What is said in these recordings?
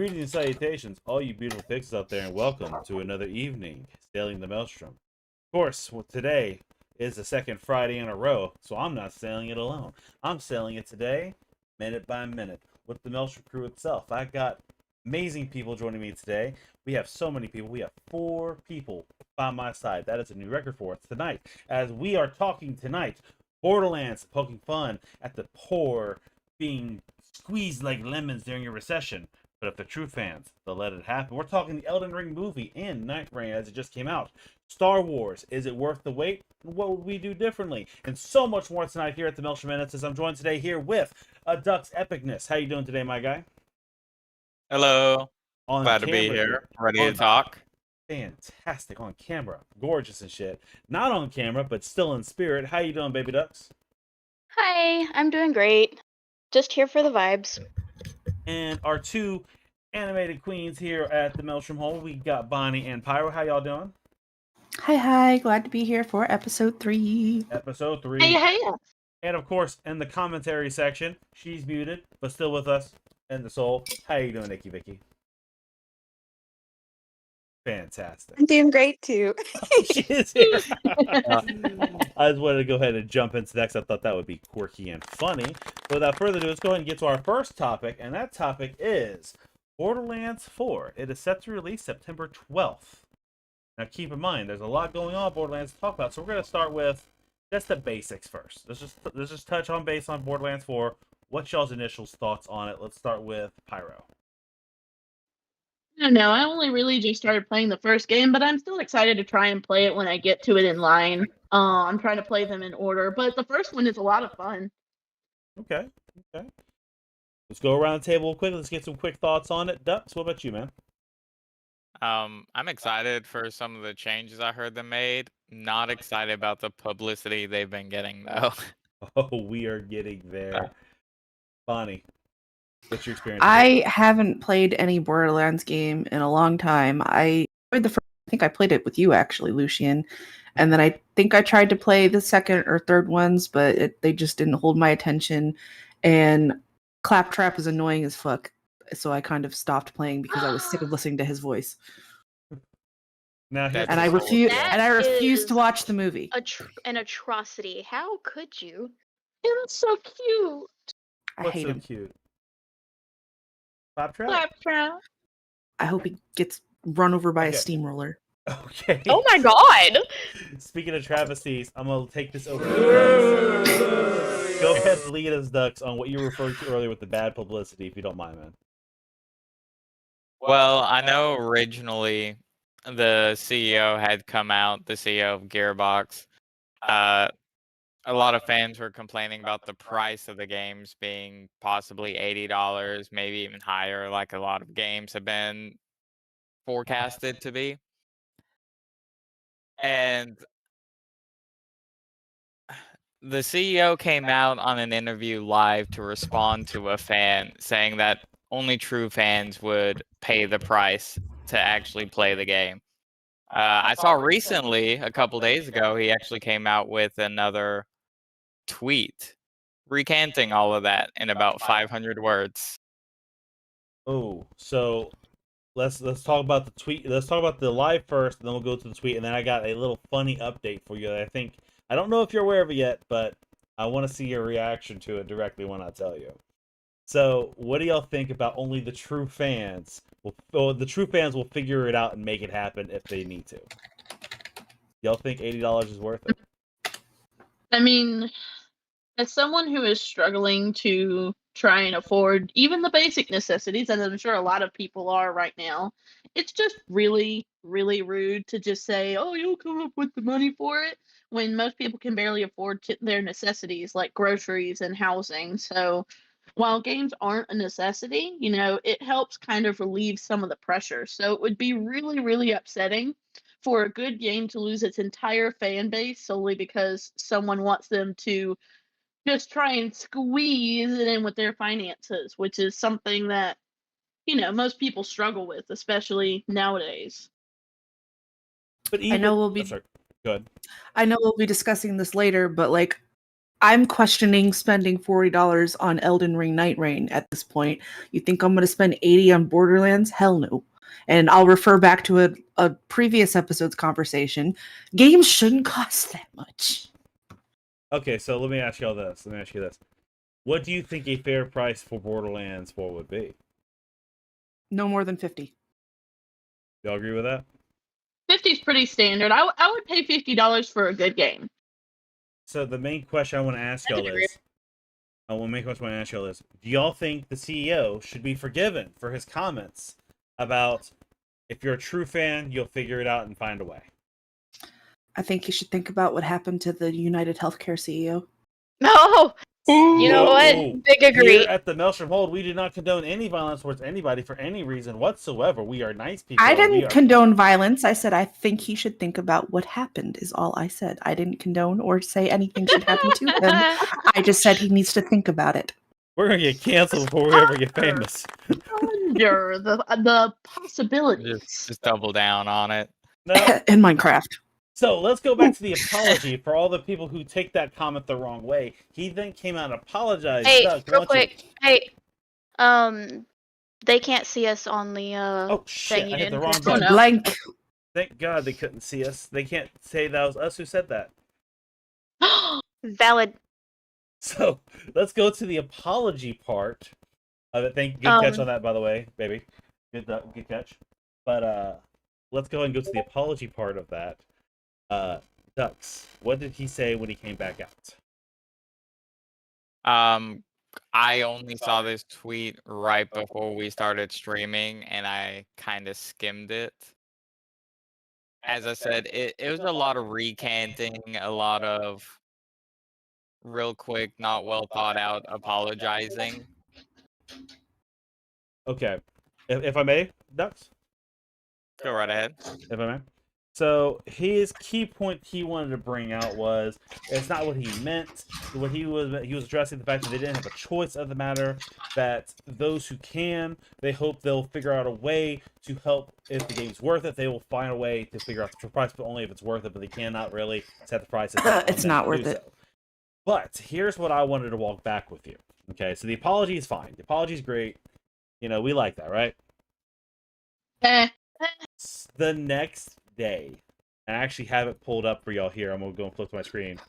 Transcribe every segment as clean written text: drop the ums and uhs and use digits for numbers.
Greetings and salutations, all you beautiful pigs out there, and welcome to another evening sailing the Maelstrom. Of course, today is the second Friday in a row, so I'm not sailing it alone. I'm sailing it today, minute by minute, with the Maelstrom crew itself. I got amazing people joining me today. We have so many people. We have 4 people by my side. That is a new record for us tonight. As we are talking tonight, Borderlands, poking fun at the poor being squeezed like lemons during a recession. But if they're true fans, they'll let it happen. We're talking the Elden Ring movie and Night Rain as it just came out. Star Wars, is it worth the wait? What would we do differently? And so much more tonight here at the Maelstrom Minutes, as I'm joined today here with a Duck's Epicness. How you doing today, my guy? Hello. On Glad to be camera here. Ready to talk. Fantastic. On camera. Gorgeous and shit. Not on camera, but still in spirit. How you doing, baby ducks? Hi, I'm doing great. Just here for the vibes. And our 2 animated queens here at the Maelstrom Home. We got Bonnie and Pyro. How y'all doing? Hi. Glad to be here for episode 3. Episode 3. Hey. And of course, in the commentary section, she's muted, but still with us in the soul. How you doing, Nikki Vicky? Fantastic. I'm doing great too. She is here. I just wanted to go ahead and jump into next. I thought that would be quirky and funny. But without further ado, let's go ahead and get to our first topic, and that topic is Borderlands 4. It is set to release September 12th. Now keep in mind, there's a lot going on Borderlands to talk about, so we're going to start with just the basics first. Let's just touch on base on Borderlands 4. What's y'all's initial thoughts on it? Let's start with Pyro. I don't know. I only really just started playing the first game, but I'm still excited to try and play it when I get to it in line. I'm trying to play them in order, but the first one is a lot of fun. Okay. Let's go around the table quick. Let's get some quick thoughts on it. Ducks, what about you, man? I'm excited for some of the changes I heard them made. Not excited about the publicity they've been getting, though. Oh, we are getting there. Bonnie, what's your experience? I haven't played any Borderlands game in a long time. I played the first, I think I played it with you actually, Lucian. And then I think I tried to play the second or third ones, but they just didn't hold my attention. And Claptrap is annoying as fuck. So I kind of stopped playing because I was sick of listening to his voice. Now, And I refused to watch the movie. An atrocity. How could you? It was so cute. I hate him. Cute? Claptrap? Claptrap. I hope he gets run over by a steamroller. Okay. Oh my god! Speaking of travesties, I'm going to take this over. Go ahead and lead us, Ducks, on what you referred to earlier with the bad publicity, if you don't mind, man. Well, I know originally the CEO had come out, the CEO of Gearbox. A lot of fans were complaining about the price of the games being possibly $80, maybe even higher, like a lot of games have been forecasted to be. And the CEO came out on an interview live to respond to a fan saying that only true fans would pay the price to actually play the game. I saw recently, a couple days ago, he actually came out with another tweet recanting all of that in about 500 words. Oh, so let's talk about the tweet. Let's talk about the live first, and then we'll go to the tweet. And then I got a little funny update for you that I don't know if you're aware of it yet, but I want to see your reaction to it directly when I tell you. So, what do y'all think about only the true fans? The true fans will figure it out and make it happen if they need to. Y'all think $80 is worth it? I mean, as someone who is struggling to try and afford even the basic necessities, and I'm sure a lot of people are right now, it's just really, really rude to just say, oh, you'll come up with the money for it, when most people can barely afford their necessities like groceries and housing. So while games aren't a necessity, it helps kind of relieve some of the pressure. So it would be really, really upsetting for a good game to lose its entire fan base solely because someone wants them to just try and squeeze it in with their finances, which is something that, most people struggle with, especially nowadays. But I know we'll be Go ahead. I know we'll be discussing this later, but like I'm questioning spending $40 on Elden Ring Night Rain at this point. You think I'm going to spend $80 on Borderlands? Hell no. And I'll refer back to a previous episode's conversation. Games shouldn't cost that much. Okay, so let me ask you this. What do you think a fair price for Borderlands 4 would be? No more than 50. Y'all agree with that? 50 is pretty standard. I would pay $50 for a good game. So the main question I want to ask y'all is, do y'all think the CEO should be forgiven for his comments about if you're a true fan, you'll figure it out and find a way? I think you should think about what happened to the United Healthcare CEO. No! You know what? Big agree. Here at the Maelstrom Hold, we do not condone any violence towards anybody for any reason whatsoever. We are nice people. I didn't condone violence. I said I think he should think about what happened is all I said. I didn't condone or say anything should happen to him. I just said he needs to think about it. We're going to get canceled before we ever get famous. Under the possibilities. Just double down on it. No. In Minecraft. So let's go back to the apology for all the people who take that comment the wrong way. He then came out and apologized. Hey, Doug, real quick. Hey, they can't see us on the oh shit! thing. I hit the wrong Oh, button. no. Blank. Thank God they couldn't see us. They can't say that was us who said that. Valid. So let's go to the apology part of it. Good catch on that, by the way, baby. Good catch. But let's go and go to the apology part of that. Ducks, what did he say when he came back out? I only saw this tweet right before we started streaming, and I kind of skimmed it. As I said, it was a lot of recanting, a lot of real quick, not well thought out apologizing. Okay, if I may, Ducks? Go right ahead. If I may. So his key point he wanted to bring out was it's not what he meant. What he was addressing the fact that they didn't have a choice of the matter. That those who can, they hope they'll figure out a way to help. If the game's worth it, they will find a way to figure out the price, but only if it's worth it. But they cannot really set the price. It's not worth it. So. But here's what I wanted to walk back with you. Okay, so the apology is fine. The apology is great. You know, we like that, right? The next day, and I actually have it pulled up for y'all here. I'm gonna go and flip to my screen.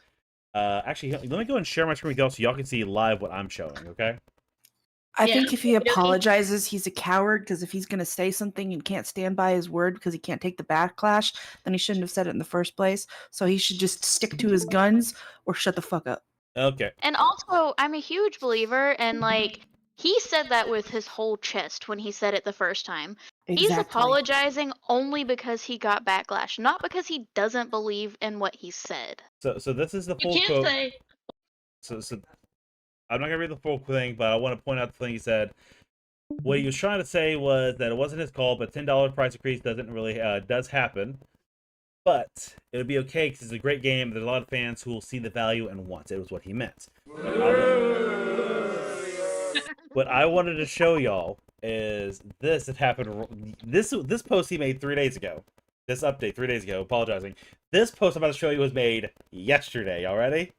Actually, let me go and share my screen with y'all so y'all can see live what I'm showing. Okay. I think if he apologizes, he's a coward, because if he's going to say something and can't stand by his word because he can't take the backlash, then he shouldn't have said it in the first place. So he should just stick to his guns or shut the fuck up. Okay. And also, I'm a huge believer, and like he said that with his whole chest when he said it the first time. Exactly. He's apologizing only because he got backlash, not because he doesn't believe in what he said. So this is the full You quote. can't say. So I'm not gonna read the full thing, but I want to point out the thing he said. What he was trying to say was that it wasn't his call, but $10 price increase doesn't really does happen. But it would be okay because it's a great game. There's a lot of fans who will see the value and want it. Was what he meant. What I wanted to show y'all is this that happened. This post he made 3 days ago. This update 3 days ago. Apologizing. This post I'm about to show you was made yesterday. Y'all ready?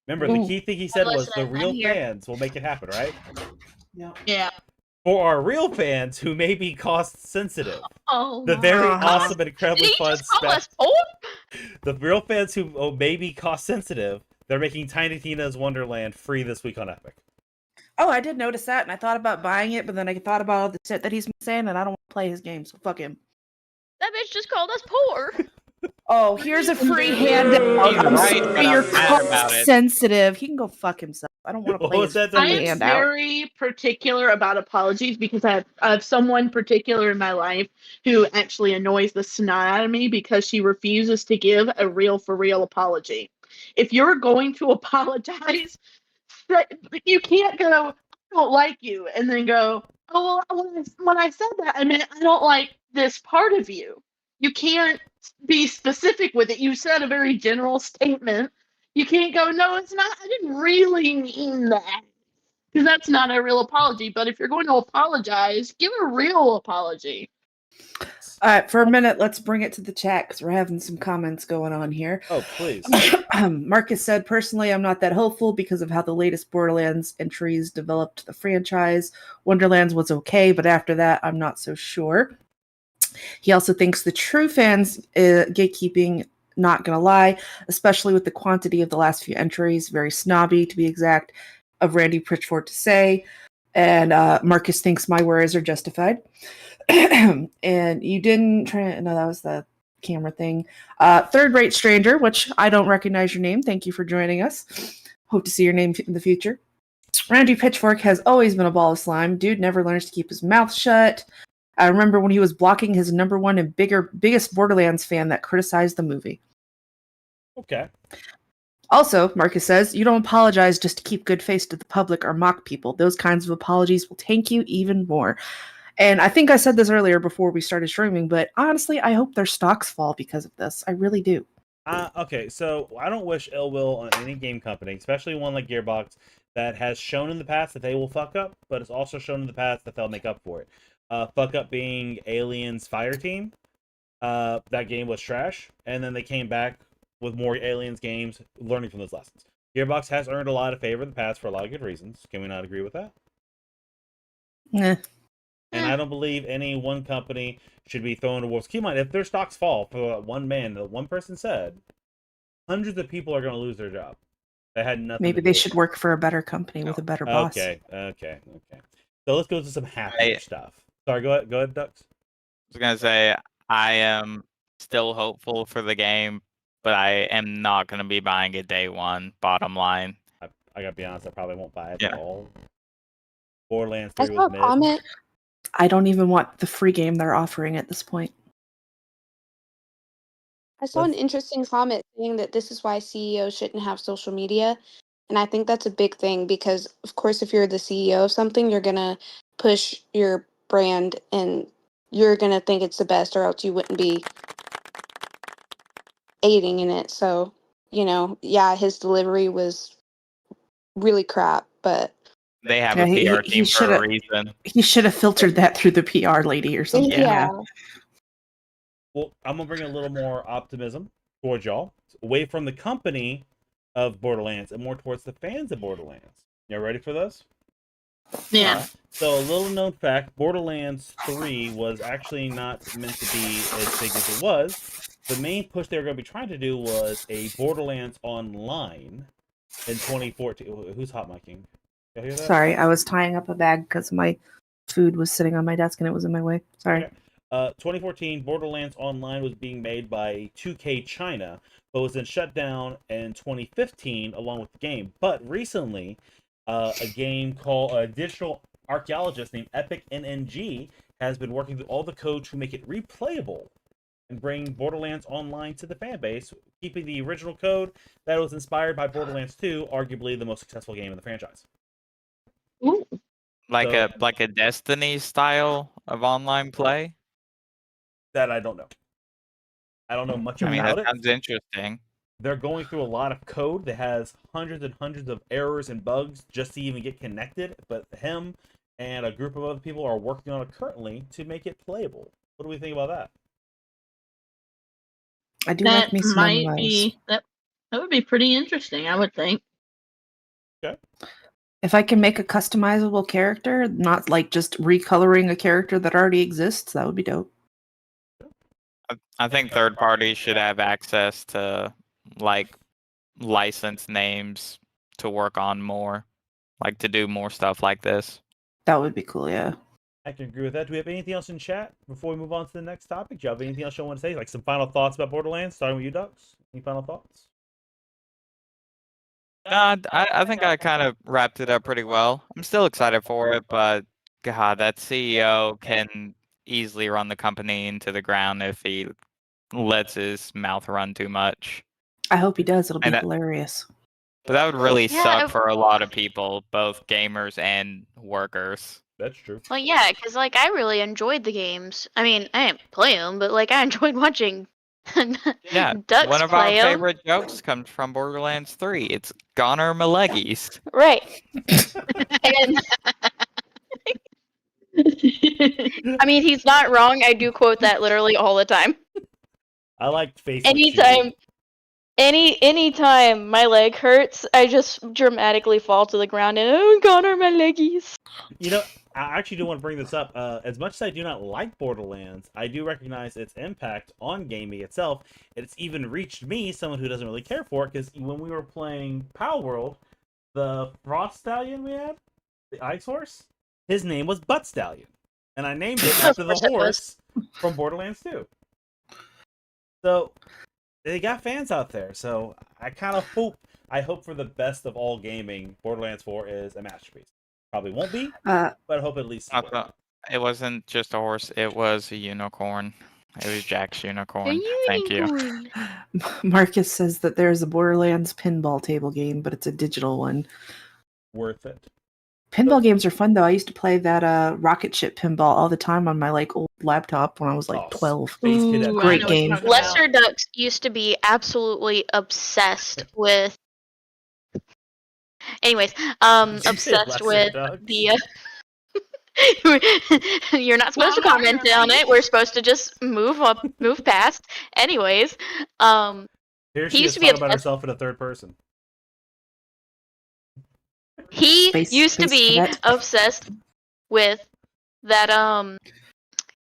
Remember, the key thing he said was the real fans will make it happen, right? Yeah. For our real fans who may be cost sensitive. Oh. The very awesome and incredibly Did he fun just call us spec. poor? The real fans who may be cost sensitive, they're making Tiny Tina's Wonderland free this week on Epic. Oh, I did notice that, and I thought about buying it, but then I thought about all the shit that he's been saying, and I don't want to play his game, so fuck him. That bitch just called us poor. Oh, here's a free handout. He's I'm right, sorry, but you're I'm mad about cost it. sensitive. He can go fuck himself. I don't want to What play was his that free I am handout. very particular about apologies because I have someone particular in my life who actually annoys the snot out of me because she refuses to give a real for real apology. If you're going to apologize, you can't go, I don't like you, and then go, oh, well, when I said that, I meant I don't like this part of you. You can't be specific with it. You said a very general statement. You can't go, no, it's not. I didn't really mean that. Because that's not a real apology. But if you're going to apologize, give a real apology. All right, for a minute, let's bring it to the chat because we're having some comments going on here. Oh, please. Marcus said, personally, I'm not that hopeful because of how the latest Borderlands entries developed the franchise. Wonderlands was okay, but after that, I'm not so sure. He also thinks the true fans gatekeeping, not gonna lie, especially with the quantity of the last few entries, very snobby to be exact, of Randy Pritchford to say. And Marcus thinks my worries are justified. And you didn't try. No, that was the camera thing. Third Rate Stranger, which I don't recognize your name. Thank you for joining us. Hope to see your name in the future. Randy Pitchfork has always been a ball of slime. Dude never learns to keep his mouth shut. I remember when he was blocking his number one and biggest Borderlands fan that criticized the movie. Okay. Also, Marcus says, you don't apologize just to keep good face to the public or mock people. Those kinds of apologies will tank you even more. And I think I said this earlier before we started streaming, but honestly, I hope their stocks fall because of this. I really do. Okay, so I don't wish ill will on any game company, especially one like Gearbox, that has shown in the past that they will fuck up, but it's also shown in the past that they'll make up for it. Fuck up being Aliens Fireteam. That game was trash, and then they came back with more Aliens games, learning from those lessons. Gearbox has earned a lot of favor in the past for a lot of good reasons. Can we not agree with that? Nah. And I don't believe any one company should be thrown to wolves. Keep in mind, if their stocks fall for one man, that one person said, hundreds of people are going to lose their job. They had nothing. Maybe they should work for a better company with a better boss. Okay. So let's go to some happier stuff. Sorry, go ahead, Dux. I was gonna say I am still hopeful for the game, but I am not gonna be buying it day one. Bottom line. I gotta be honest, I probably won't buy it Yeah. at all. Borderlands I 3 saw was a mid. comment. I don't even want the free game they're offering at this point. I saw an interesting comment saying that this is why CEOs shouldn't have social media. And I think that's a big thing because, of course, if you're the CEO of something, you're going to push your brand and you're going to think it's the best, or else you wouldn't be aiding in it. So, yeah, his delivery was really crap, but They have Yeah, a he PR team for shoulda- a reason. He should have filtered that through the PR lady or something. yeah. Well, I'm gonna bring a little more optimism towards y'all, away from the company of Borderlands and more towards the fans of Borderlands. Y'all ready for this? Yeah. Alright. So a little known fact, Borderlands 3 was actually not meant to be as big as it was. The main push they were going to be trying to do was a Borderlands Online in 2014. Who's hot micing? Y'all hear that? Sorry, I was tying up a bag because my food was sitting on my desk and it was in my way. Sorry. Okay. 2014, Borderlands Online was being made by 2K China, but was then shut down in 2015 along with the game. But recently, a game called a digital archaeologist named Epic NNG has been working with all the code to make it replayable and bring Borderlands Online to the fan base, keeping the original code that was inspired by Borderlands 2, arguably the most successful game in the franchise. Ooh. Like So- a Destiny style of online play. That I don't know. I don't know much I mean, about that it. sounds interesting. They're going through a lot of code that has hundreds and hundreds of errors and bugs just to even get connected. But him and a group of other people are working on it currently to make it playable. What do we think about that? I do That like me some might MMOs. be that would be pretty interesting, I would think. If I can make a customizable character, not like just recoloring a character that already exists, that would be dope. I think third parties should have access to like license names to work on more, like to do more stuff like this. That would be cool, yeah. I can agree with that. Do we have anything else in chat before we move on to the next topic? Do you have anything else you want to say? Like some final thoughts about Borderlands? Starting with you, Dux. Any final thoughts? I think I kind of wrapped it up pretty well. I'm still excited for it, but God, that CEO can easily run the company into the ground if he lets his mouth run too much. I hope he does. It'll be And that- hilarious. But that would really Yeah, suck if- for a lot of people, both gamers and workers. That's true. Well, yeah, because like I really enjoyed the games. I mean, I didn't play them, but like I enjoyed watching Yeah, Ducks one of our play 'em. favorite jokes comes from Borderlands 3. It's Goner Malegis. Right. And I mean, he's not wrong. I do quote that literally all the time. I like face. Anytime my leg hurts, I just dramatically fall to the ground and oh god, are my leggies. You know, I actually do want to bring this up. As much as I do not like Borderlands, I do recognize its impact on gaming itself. It's even reached me, someone who doesn't really care for it, because when we were playing Power World, the Frost Stallion we had, the Ice Horse, his name was Butt Stallion. And I named it after the horse from Borderlands 2. So, they got fans out there. So, I kind of hope for the best of all gaming, Borderlands 4 is a masterpiece. Probably won't be, but I hope at least it wasn't just a horse, it was a unicorn. It was Jack's unicorn. Thank you. Marcus says that there's a Borderlands pinball table game, but it's a digital one. Worth it. Pinball games are fun though. I used to play that rocket ship pinball all the time on my old laptop when I was 12. Space Cadet. Great game. Lesser Ducks used to be absolutely obsessed with. Anyways, obsessed with the. You're not supposed to comment on it. We're supposed to just move past. Anyways, Here she is talking about herself in a third person. He used to be obsessed with that.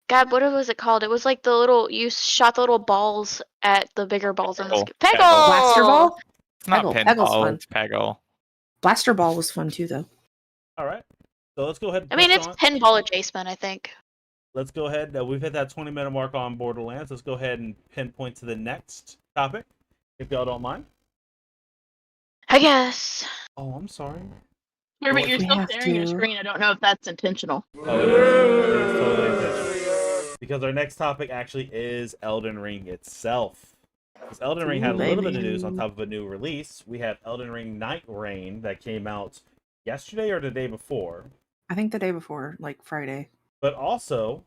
God, what was it called? It was like the little you shot the little balls at the bigger balls on the Peggle. Blaster ball. It's not pinball. It's Peggle. Blaster ball was fun too, though. All right, so let's go ahead. I mean, it's pinball adjacent, I think. Let's go ahead. We've hit that 20-minute mark on Borderlands. Let's go ahead and pinpoint to the next topic, if y'all don't mind. I guess. Oh, I'm sorry. Herbert, you're still staring at your screen. I don't know if that's intentional. Oh, it is. It is totally intentional. Because our next topic actually is Elden Ring itself. Because Elden Ring had a little bit of news on top of a new release. We have Elden Ring Night Rain that came out yesterday or the day before. I think the day before, like Friday. But also,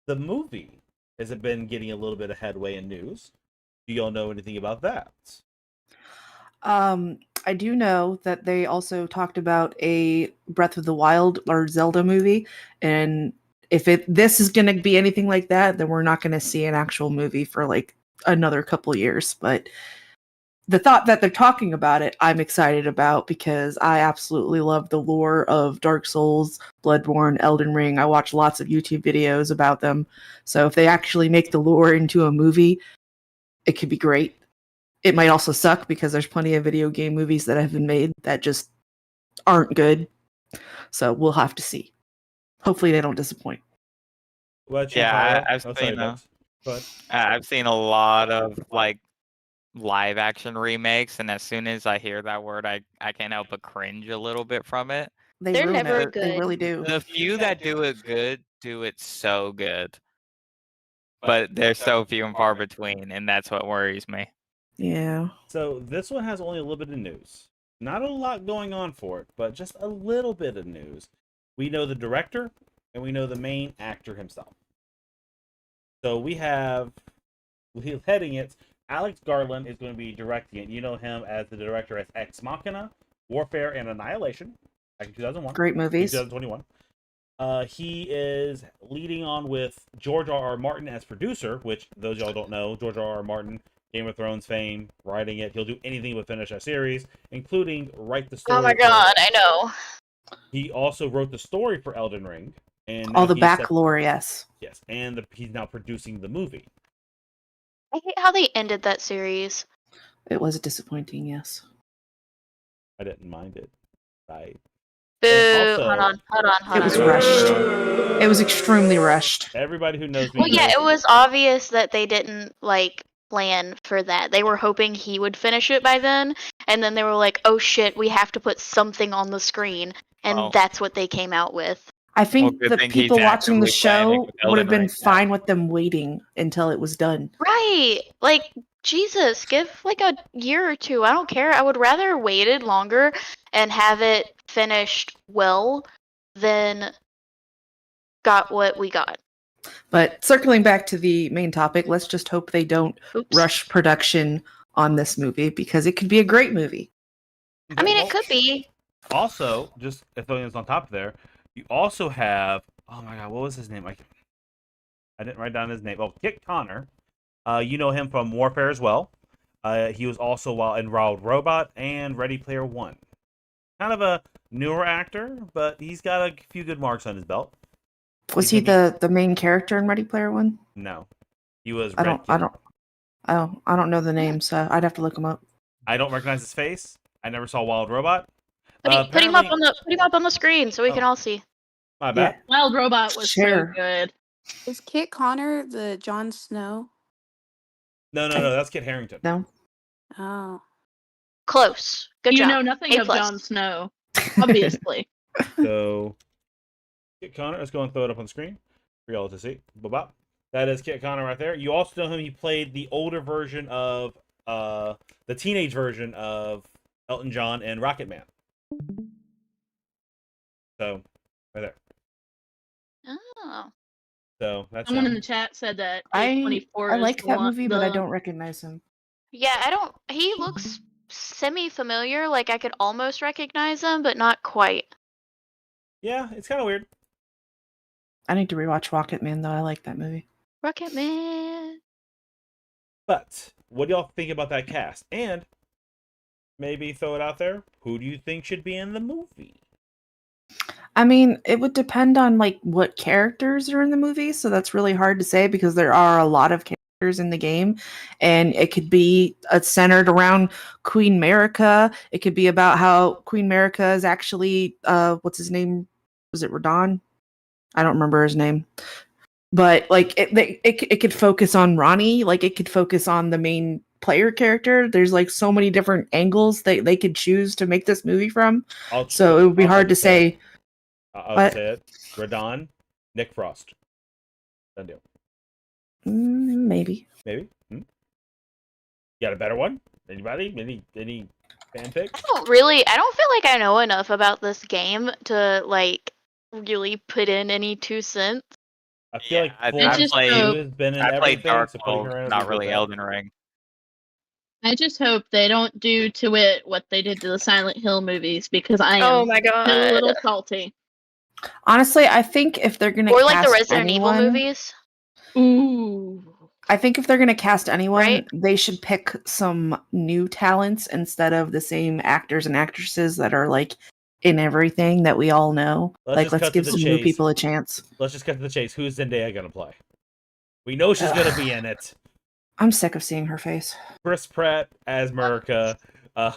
the movie has been getting a little bit of headway in news. Do y'all know anything about that? I do know that they also talked about a Breath of the Wild or Zelda movie, and if this is going to be anything like that, then we're not going to see an actual movie for like another couple years. But the thought that they're talking about it, I'm excited about because I absolutely love the lore of Dark Souls, Bloodborne, Elden Ring. I watch lots of YouTube videos about them. So if they actually make the lore into a movie, it could be great. It might also suck because there's plenty of video game movies that have been made that just aren't good. So we'll have to see. Hopefully they don't disappoint. Yeah, I've seen a lot of like live action remakes, and as soon as I hear that word, I can't help but cringe a little bit from it. They're never good. They really do. The few that do it good do it so good, but they're so few and far between, and that's what worries me. Yeah. So this one has only a little bit of news. Not a lot going on for it, but just a little bit of news. We know the director, and we know the main actor himself. So we have, heading it, Alex Garland is going to be directing it. You know him as the director as Ex Machina, Warfare, and Annihilation, back in 2001. Great movies. 2021. He is leading on with George R.R. Martin as producer, which those y'all don't know, George R.R. Martin, Game of Thrones fame, writing it. He'll do anything but finish a series, including write the story. Oh my god, I know. He also wrote the story for Elden Ring. And all the back lore, yes. Yes, and he's now producing the movie. I hate how they ended that series. It was disappointing, yes. I didn't mind it. Boo! Also, hold on. It was rushed. It was extremely rushed. Everybody who knows me. Well, yeah, it was obvious that they didn't plan for that. They were hoping he would finish it by then, and then they were like, "Oh shit, we have to put something on the screen," and that's what they came out with. I think the people watching the show would have been fine with them waiting until it was done. Right. Jesus, give a year or two. I don't care. I would rather waited longer and have it finished well than got what we got. But circling back to the main topic, let's just hope they don't rush production on this movie because it could be a great movie. I mean, it could be. Also, just throwing this on top of there, you also have Oh my god, what was his name? I didn't write down his name. Oh, Kit Connor. You know him from Warfare as well. He was also in Wild Robot and Ready Player One. Kind of a newer actor, but he's got a few good marks on his belt. Was he the main character in Ready Player One? No, he was. I don't know the name, so I'd have to look him up. I don't recognize his face. I never saw Wild Robot. Put him up on the screen so we can all see. My bad. Yeah. Wild Robot was so good. Is Kit Connor the Jon Snow? No, that's Kit Harington. No. Oh. Close. Good You job. know nothing A+. of Jon Snow, obviously. So, Kit Connor, let's go and throw it up on the screen for y'all to see. Bop. That is Kit Connor right there. You also know him. He played the older version of, the teenage version of Elton John and Rocket Man. So, right there. Oh. So that's Someone in him. the chat said that I A24 is like the that one- movie, but I the- don't recognize him. Yeah, he looks semi-familiar, like I could almost recognize him, but not quite. Yeah, it's kind of weird. I need to rewatch Rocket Man, though. I like that movie. Rocket Man. But what do y'all think about that cast? And maybe throw it out there. Who do you think should be in the movie? I mean, it would depend on like what characters are in the movie, so that's really hard to say because there are a lot of characters in the game, and it could be centered around Queen America. It could be about how Queen America is actually what's his name? Was it Radon? I don't remember his name. But like it could focus on Ronnie, like it could focus on the main player character. There's like so many different angles that they could choose to make this movie from. So it would be hard to say. I'll say it. Radon, Nick Frost. Done deal. Maybe. Maybe. You got a better one? Anybody? Any fanfic? I don't feel like I know enough about this game to like really put in any 2 cents. I feel like I Borderlands played- 2 has been in I played everything, Dark so putting her Souls, in would not be really good. Elden Ring. I just hope they don't do to it what they did to the Silent Hill movies because I am Oh my a god. little salty. Honestly, I think if they're gonna Or like the cast Resident anyone, Evil movies. Ooh. I think if they're gonna cast anyone, Right? they should pick some new talents instead of the same actors and actresses that are like in everything that we all know. Let's Let's cut give to the some new chase. people a chance. Let's just cut to the chase. Who's Zendaya gonna play? We know she's gonna be in it. I'm sick of seeing her face. Chris Pratt as Murica. I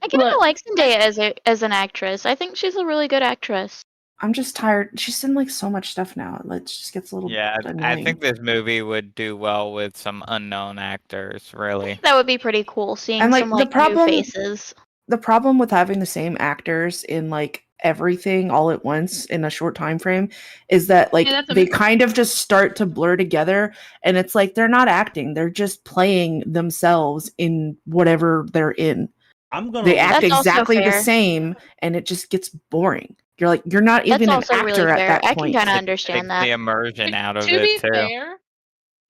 kind of like Zendaya as an actress. I think she's a really good actress. I'm just tired. She's in like so much stuff now. It just gets a little Yeah, I annoying. think this movie would do well with some unknown actors, really. That would be pretty cool seeing And, like, some the like problem- new faces. The problem with having the same actors in like everything all at once in a short time frame is that like Yeah, that's a they mistake. kind of just start to blur together, and it's like they're not acting, they're just playing themselves in whatever they're in. I'm gonna. They act That's also exactly the fair. same, and it just gets boring. You're like, you're not even That's an also actor really at fair. that I can point. kind of Takes understand the that. immersion out of To be it too. fair,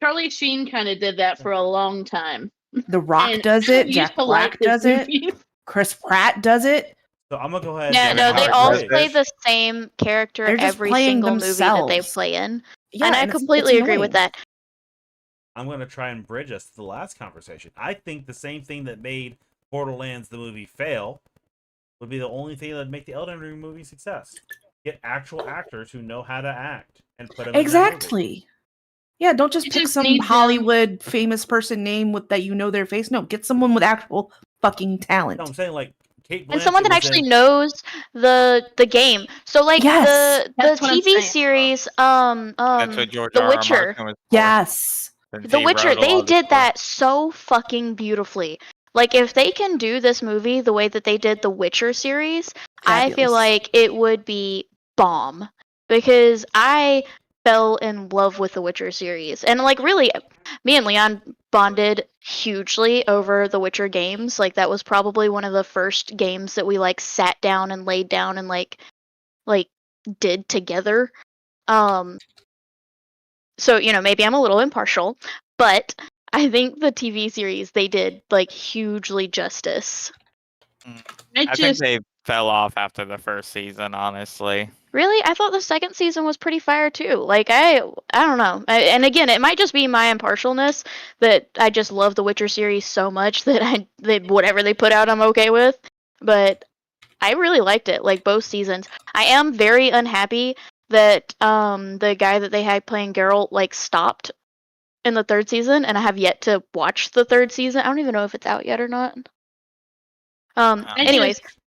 Charlie Sheen kind of did that for a long time. The Rock And does I it, used Jack to like Black his does it, movies. Chris Pratt does it. So I'm gonna go ahead. Yeah, and no, they mark all this. play the same character They're just every playing single movie that they themselves. play in. Yeah, and I it's completely agree with annoying. that. I'm gonna try and bridge us to the last conversation. I think the same thing that made Borderlands the movie fail would be the only thing that'd make the Elden Ring movie success. Get actual actors who know how to act and put them Exactly. Yeah, don't just You pick just some need them- Hollywood famous person name with that you know their face. No, get someone with actual fucking talent. No, I'm saying like Kate Blanchett And someone that was actually in- knows the game. So like Yes. the That's what I'm TV saying. series, That's what George The R. R. Witcher. Martin was for, Yes. since The he Witcher, wrote a lot they of the did story. that so fucking beautifully. Like if they can do this movie the way that they did the Witcher series, I feel Fabulous. like it would be bomb. Because I fell in love with the Witcher series. And like really me and Leon bonded hugely over the Witcher games. Like that was probably one of the first games that we like sat down and laid down and like did together. So, you know, maybe I'm a little impartial, but I think the TV series they did like hugely justice. I I think just they fell off after the first season, honestly. Really? I thought the second season was pretty fire too. Like I don't know. And again, it might just be my impartialness that I just love the Witcher series so much that whatever they put out I'm okay with. But I really liked it, like both seasons. I am very unhappy that the guy that they had playing Geralt like stopped in the third season, and I have yet to watch the third season. I don't even know if it's out yet or not. I Anyways, just-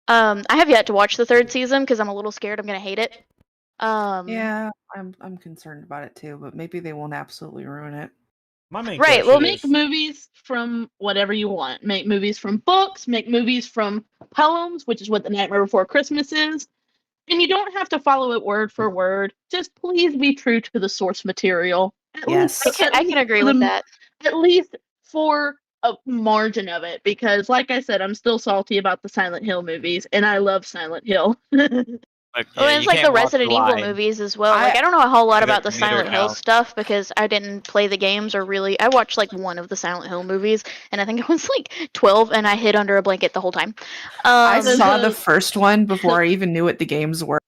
I have yet to watch the third season because I'm a little scared I'm gonna hate it. Yeah, I'm concerned about it too, but maybe they won't absolutely ruin it. My main Right, question well, make is, movies from whatever you want. Make movies from books. Make movies from poems, which is what The Nightmare Before Christmas is. And you don't have to follow it word for word. Just please be true to the source material. At Yes. least, I can agree for with the- that. At least for a margin of it, because like I said, I'm still salty about the Silent Hill movies, and I love Silent Hill. Like, Oh, yeah, and it's you like the can't walk Resident the Evil line. movies as well. Like I don't know a whole lot Either about the computer Silent Hill count. stuff because I didn't play the games or really. I watched like one of the Silent Hill movies, and I think I was like 12, and I hid under a blanket the whole time. I Um, saw the first one before I even knew what the games were.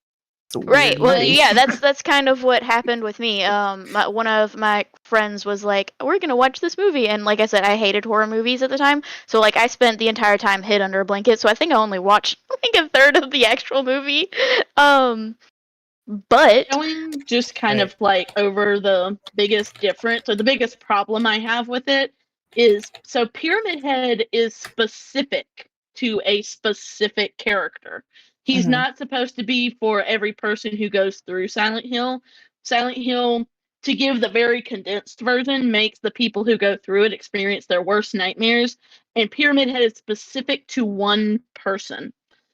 It's a Right. weird Well, movie. yeah, that's kind of what happened with me. One of my friends was like, "We're gonna watch this movie," and like I said, I hated horror movies at the time, so like I spent the entire time hid under a blanket. So I think I only watched like a third of the actual movie. But Going just kind Hey. of like over the biggest difference or the biggest problem I have with it is so Pyramid Head is specific to a specific character. He's Mhm. not supposed to be for every person who goes through Silent Hill. Silent Hill, to give the very condensed version, makes the people who go through it experience their worst nightmares. And Pyramid Head is specific to one person.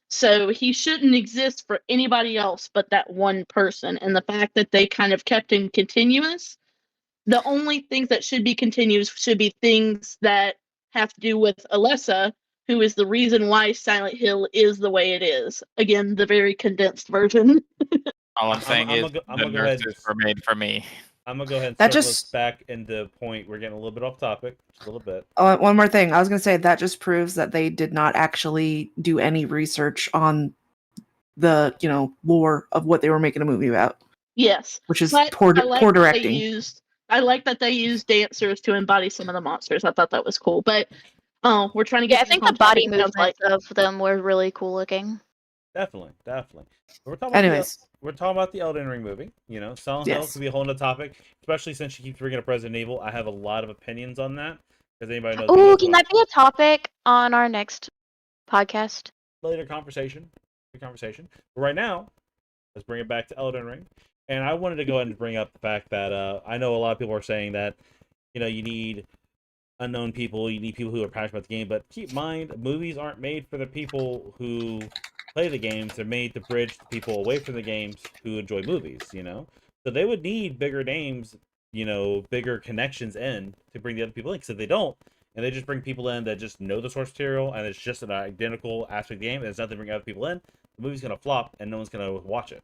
So he shouldn't exist for anybody else but that one person. And the fact that they kind of kept him continuous, the only things that should be continuous should be things that have to do with Alessa, who is the reason why Silent Hill is the way it is. Again, the very condensed version. All I'm I'm saying gonna is go- I'm the gonna go ahead nurses and- were made for me. I'm gonna go ahead and That circle us just- back into point. We're getting a little bit off topic, just a little bit. One more thing. I was going to say that just proves that they did not actually do any research on the, lore of what they were making a movie about, Yes. which is But poor I like poor that they directing. I like that they used dancers to embody some of the monsters. I thought that was cool. But we're trying to get yeah, I back think on the body topic, it sounds movements of them were really cool looking. Definitely. But we're talking Anyways. we're talking about the Elden Ring movie. Silent Hill Yes. could be a whole other topic, especially since she keeps bringing up Resident Evil. I have a lot of opinions on that because anybody knows. Oh, can that be a topic on our next podcast? Later conversation. But right now, let's bring it back to Elden Ring. And I wanted to go ahead and bring up the fact that I know a lot of people are saying that you need unknown people, you need people who are passionate about the game, but keep in mind, movies aren't made for the people who play the games. They're made to bridge the people away from the games who enjoy movies, So they would need bigger names, bigger connections in to bring the other people in. Because if they don't, and they just bring people in that just know the source material, and it's just an identical aspect of the game, and there's nothing to bring other people in, the movie's going to flop, and no one's going to watch it.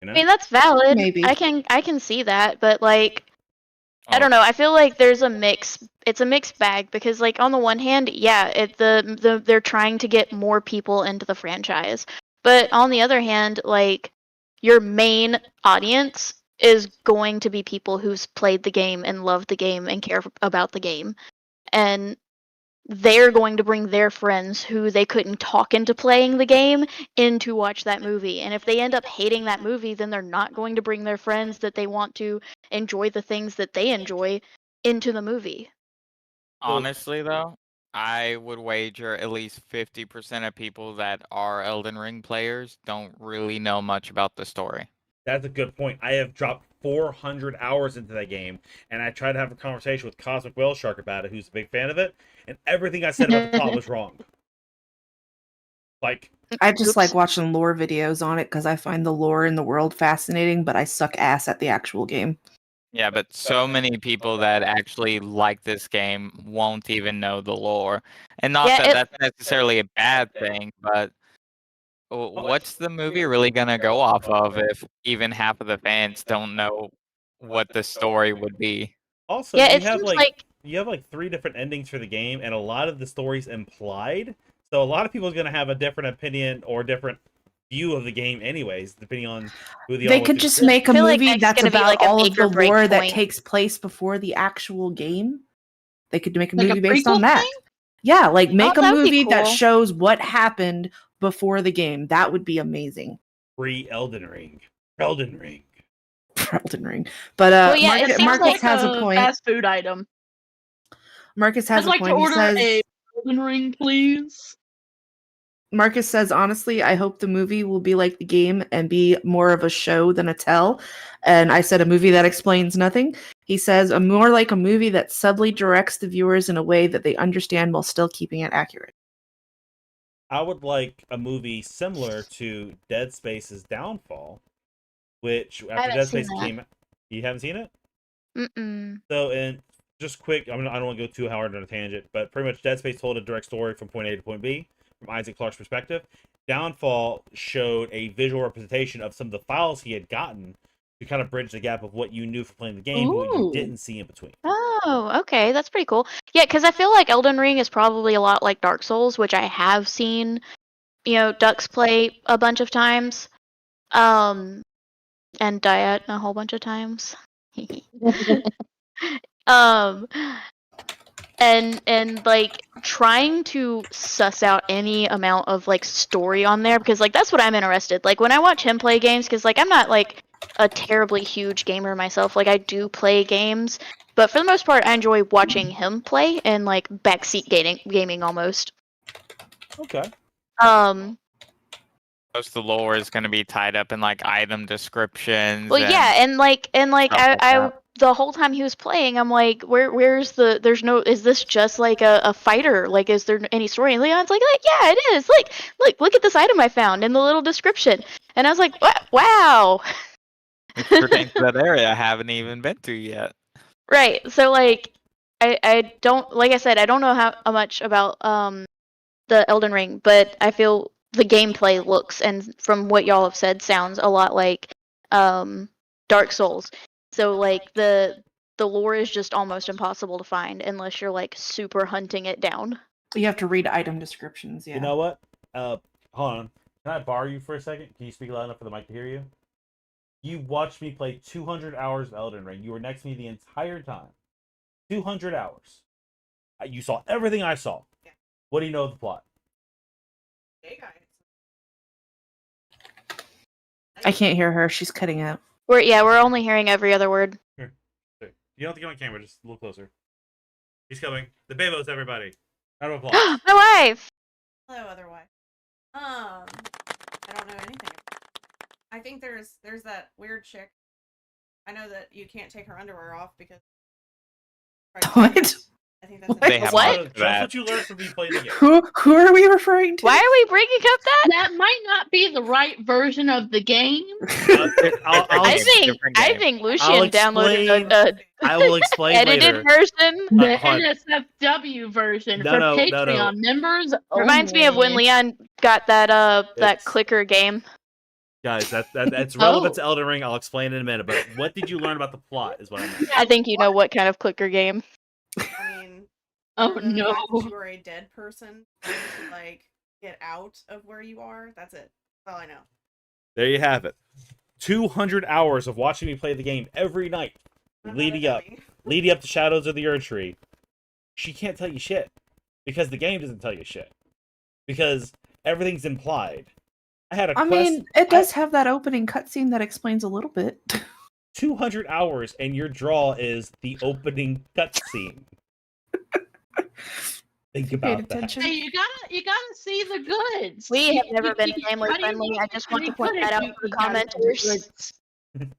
I mean, that's valid. Maybe. I can see that, but like I don't know. I feel like there's a mix. It's a mixed bag because, like, on the one hand, yeah, they're trying to get more people into the franchise, but on the other hand, like, your main audience is going to be people who's played the game and love the game and care about the game, and they're going to bring their friends who they couldn't talk into playing the game in to watch that movie. And if they end up hating that movie, then they're not going to bring their friends that they want to enjoy the things that they enjoy into the movie. Honestly, though, I would wager at least 50% of people that are Elden Ring players don't really know much about the story. That's a good point. I have dropped 400 hours into that game, and I tried to have a conversation with Cosmic Whale Shark about it, who's a big fan of it, and everything I said about the plot was wrong. Like, I just Oops. like watching lore videos on it because I find the lore in the world fascinating, but I suck ass at the actual game. Yeah, but so many people that actually like this game won't even know the lore. And not Yeah, that it- that's necessarily a bad thing, but what's the movie really gonna go off of if even half of the fans don't know what the story would be? also, yeah, you it have seems like, like you have like 3 different endings for the game, and a lot of the story's implied. So a lot of people are going to have a different opinion or different view of the game, anyways, depending on who the They audience could is. just make a feel like movie that's that's gonna be about like a all of make or the break lore that point. takes place before the actual game. They could make a Like a movie based prequel on that. thing? Yeah, like make a that would be movie that cool. shows what happened before the game. That would be amazing. Free Elden Ring. Elden Ring. Elden Ring. But Well, yeah, it Marcus, seems Marcus like has a point. Fast food item. Marcus has I'd a like to point. He order says, a Elden Ring, please. Marcus says, honestly, I hope the movie will be like the game and be more of a show than a tell. And I said, a movie that explains nothing. He says, more like a movie that subtly directs the viewers in a way that they understand while still keeping it accurate. I would like a movie similar to Dead Space's Downfall, which after haven't Dead seen Space that. came, you haven't seen it. Mm-mm. So, and just quick, I don't want to go too hard on a tangent, but pretty much Dead Space told a direct story from point A to point B, from Isaac Clarke's perspective. Downfall showed a visual representation of some of the files he had gotten to kind of bridge the gap of what you knew from playing the game, but what you Ooh. didn't see in between. Oh, okay, that's pretty cool. Yeah, because I feel like Elden Ring is probably a lot like Dark Souls, which I have seen, Ducks play a bunch of times, and Diet a whole bunch of times. um, and like trying to suss out any amount of like story on there, because like that's what I'm interested. Like when I watch him play games, because like I'm not like a terribly huge gamer myself. Like I do play games, but for the most part, I enjoy watching him play and like backseat gaming almost. Okay. Most of the lore is going to be tied up in like item descriptions. Well, yeah, and like stuff like I that. the whole time he was playing, I'm like, where's there's no, is this just like a fighter? Like, is there any story? And Leon's like, yeah, it is. Like, look at this item I found in the little description. And I was like, wow. It pertains to that area I haven't even been to yet. Right. So like, I don't, like I said, I don't know how much about the Elden Ring, but I feel the gameplay looks, and from what y'all have said, sounds a lot like Dark Souls. So like the lore is just almost impossible to find unless you're like super hunting it down. You have to read item descriptions, yeah. You know what? Hold on. Can I borrow you for a second? Can you speak loud enough for the mic to hear you? You watched me play 200 hours of Elden Ring. You were next to me the entire time. 200 hours. You saw everything I saw. Yeah. What do you know of the plot? I can't hear her. She's cutting out. We're only hearing every other word. Here. You don't have to get on camera. Just a little closer. He's coming. The Bebos, everybody. Round of applause. My wife. Hello, otherwise. I don't know anything. I think there's that weird chick. I know that you can't take her underwear off because. What? I think that's They have What? That's what you learned from me playing the game. Who are we referring to? Why are we bringing up that? That might not be the right version of the game. I think Lucian downloaded a I will explain edited later. version. The hold on. NSFW version No, for no, no, Patreon no. members. Reminds me of when only. Leon got that It's- clicker game. Guys, that's relevant to Elden Ring. I'll explain in a minute. But what did you learn about the plot is what I meant. I think you know what kind of clicker game. I mean, Oh other than the no. fact that you are a dead person, trying to like get out of where you are. That's it. That's all I know. There you have it. 200 hours of watching me play the game every night, I'm not leading a up dummy. to Shadows of the Erdtree. She can't tell you shit because the game doesn't tell you shit because everything's implied. I had a I quest. mean, it does have that opening cutscene that explains a little bit. 200 hours and your draw is the opening cutscene. Think Paid about that. attention. Hey, you gotta see the goods. We have never been How family do you friendly. know I just want to any point good that if out you for the gotta see the commenters. goods?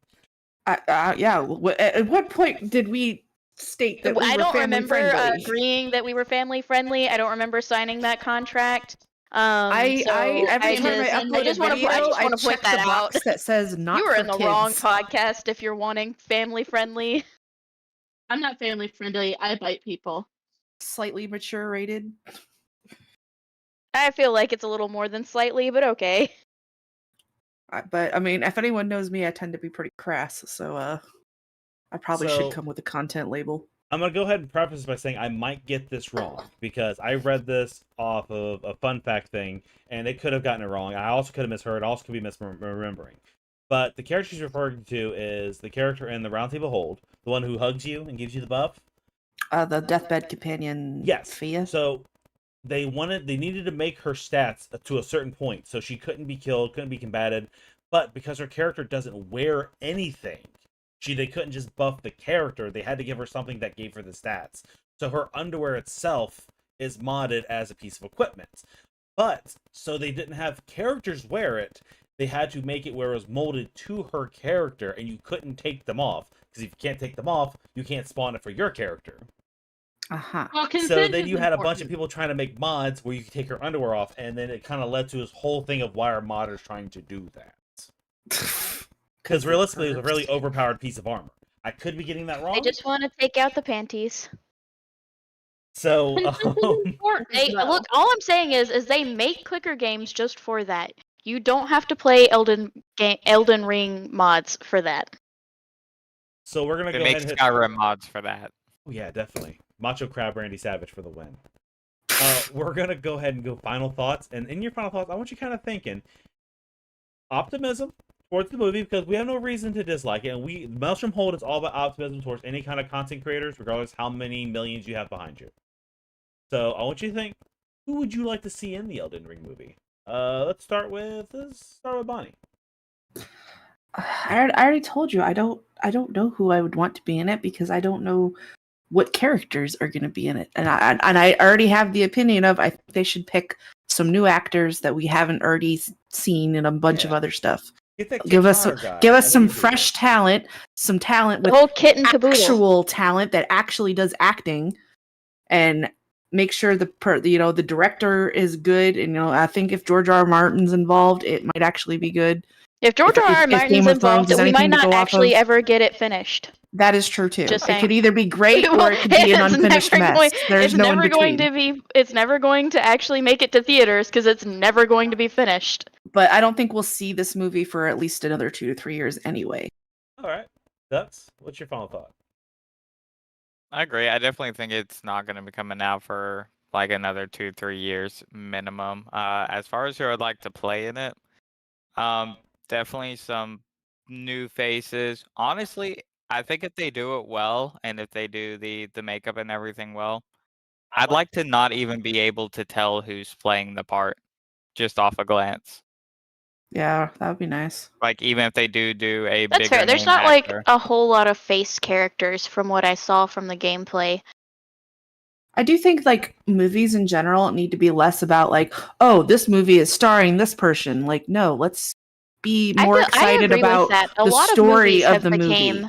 Yeah. At what point did we state that we I were don't family remember friendly? agreeing that we were family friendly. I don't remember signing that contract. Every time I upload I just a want video, to I point check that the out. box that says "not You were for in the kids." wrong podcast if you're wanting family friendly. I'm not family friendly. I bite people. Slightly mature rated. I feel like it's a little more than slightly, but okay. But I mean, if anyone knows me, I tend to be pretty crass, so I probably So- should come with a content label. I'm going to go ahead and preface this by saying I might get this wrong because I read this off of a fun fact thing and they could have gotten it wrong. I also could have misheard, I also could be misremembering. But the character she's referring to is the character in the Round Table Hold, the one who hugs you and gives you the buff. The deathbed companion. Yes. Fia. So they needed to make her stats to a certain point, so she couldn't be killed, couldn't be combated. But because her character doesn't wear anything, they couldn't just buff the character. They had to give her something that gave her the stats. So her underwear itself is modded as a piece of equipment. But so they didn't have characters wear it. They had to make it where it was molded to her character, and you couldn't take them off. Because if you can't take them off, you can't spawn it for your character. Uh-huh. Well, So then you had a bunch of people trying to make mods where you could take her underwear off, and then it kind of led to this whole thing of why are modders trying to do that. Because realistically, it was a really overpowered piece of armor. I could be getting that wrong. I just want to take out the panties. So, Look, all I'm saying is they make clicker games just for that. You don't have to play Elden Ring mods for that. So we're gonna They go make ahead and hit... Skyrim mods for that. Oh yeah, definitely. Macho Crab Randy Savage for the win. We're gonna go ahead and go final thoughts, and in your final thoughts, I want you kind of thinking optimism towards the movie because we have no reason to dislike it, and Maelstrom Hold is all about optimism towards any kind of content creators, regardless how many millions you have behind you. So I want you to think, who would you like to see in the Elden Ring movie? Let's start with Bonnie. I already told you I don't know who I would want to be in it because I don't know what characters are going to be in it, and I already have the opinion of I think they should pick some new actors that we haven't already seen in a bunch of other stuff. Give us some fresh talent, some talent with whole kit and caboodle. Actual talent that actually does acting, and make sure the director is good. And I think if George R. R. Martin's involved, it might actually be good. If George R. R. Martin's involved, we might not actually ever get it finished. That is true too. Just it could either be great or it could be an unfinished mess. There's no in between. It's never going to actually make it to theaters because it's never going to be finished. But I don't think we'll see this movie for at least another 2 to 3 years anyway. All right, Ducks, what's your final thought? I agree. I definitely think it's not going to be coming out for like another 2-3 years minimum. As far as who I'd like to play in it, definitely some new faces. Honestly, I think if they do it well, and if they do the makeup and everything well, I'd like to not even be able to tell who's playing the part, just off a glance. Yeah, that would be nice. Like even if they do a That's bigger fair. There's name not actor. like a whole lot of face characters from what I saw from the gameplay. I do think like movies in general need to be less about like, oh, this movie is starring this person. Like, no, let's be more excited about the story of the movie.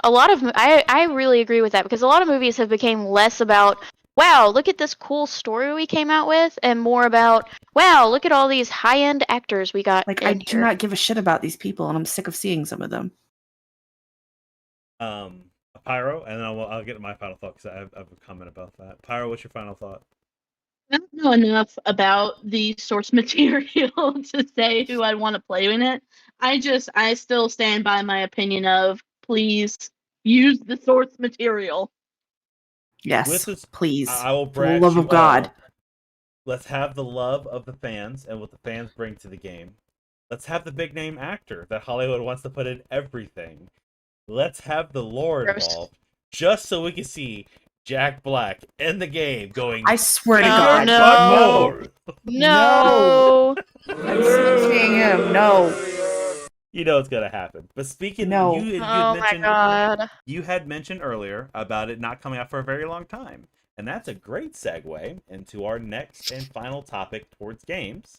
I really agree with that because a lot of movies have become less about, wow, look at this cool story we came out with, and more about, wow, look at all these high-end actors we got. Like, I do not give a shit about these people, and I'm sick of seeing some of them. Pyro, and then I'll get to my final thought because I have a comment about that. Pyro, what's your final thought? I don't know enough about the source material to say who I'd want to play in it. I still stand by my opinion of please use the source material. Yes, please. I will for the love of God. Let's have the love of the fans and what the fans bring to the game. Let's have the big name actor that Hollywood wants to put in everything. Let's have the lore involved, just so we can see Jack Black in the game going. I swear to God, no. I'm seeing him. No. You know it's gonna happen. But speaking, you had mentioned earlier about it not coming out for a very long time, and that's a great segue into our next and final topic towards games,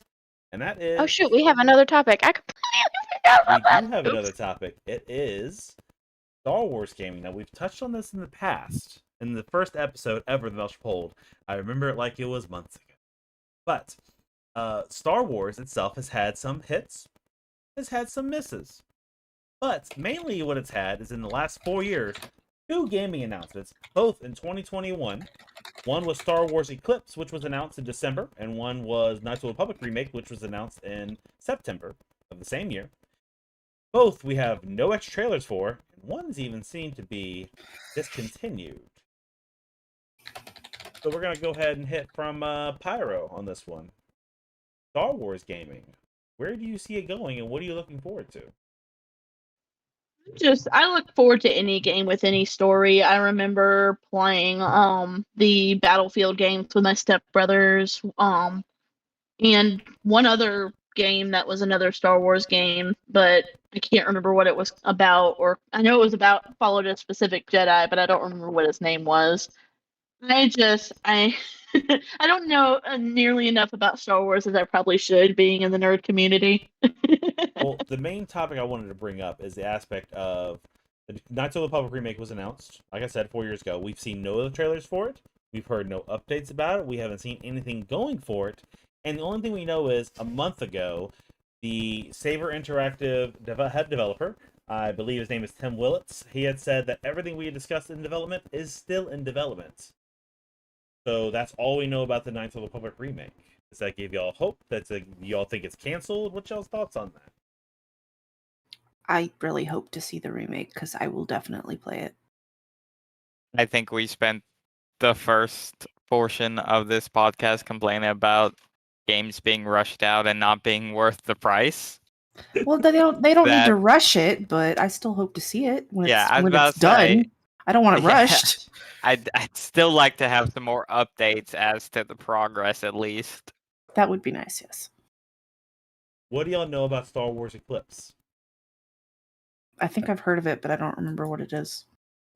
and that is. Oh shoot, we have another topic. I completely forgot about that. We do have another topic. It is Star Wars gaming. Now we've touched on this in the past, in the first episode ever of the Maelstrom Hold. I remember it like it was months ago. But Star Wars itself has had some hits. Has had some misses. But mainly what it's had is in the last 4 years, 2 gaming announcements, both in 2021. One was Star Wars Eclipse, which was announced in December, and one was Knights of the Republic Remake, which was announced in September of the same year. Both we have no extra trailers for, and one's even seemed to be discontinued. So we're going to go ahead and hit from Pyro on this one. Star Wars gaming. Where do you see it going, and what are you looking forward to? I look forward to any game with any story. I remember playing the Battlefield games with my stepbrothers, and one other game that was another Star Wars game, but I can't remember what it was about, or I know it was about followed a specific Jedi, but I don't remember what his name was. I I don't know nearly enough about Star Wars as I probably should, being in the nerd community. Well, the main topic I wanted to bring up is the aspect of the Knights of the Republic remake was announced. Like I said, 4 years ago. We've seen no other trailers for it. We've heard no updates about it. We haven't seen anything going for it. And the only thing we know is a month ago, the Saber Interactive head developer, I believe his name is Tim Willits, he had said that everything we had discussed in development is still in development. So that's all we know about the Knights of the Republic remake. Does that give y'all hope? Y'all think it's canceled? What's y'all's thoughts on that? I really hope to see the remake because I will definitely play it. I think we spent the first portion of this podcast complaining about games being rushed out and not being worth the price. Well, they don't need to rush it, but I still hope to see it when it's done. I don't want it rushed. I'd still like to have some more updates as to the progress, at least. That would be nice, yes. What do y'all know about Star Wars Eclipse? I think I've heard of it, but I don't remember what it is.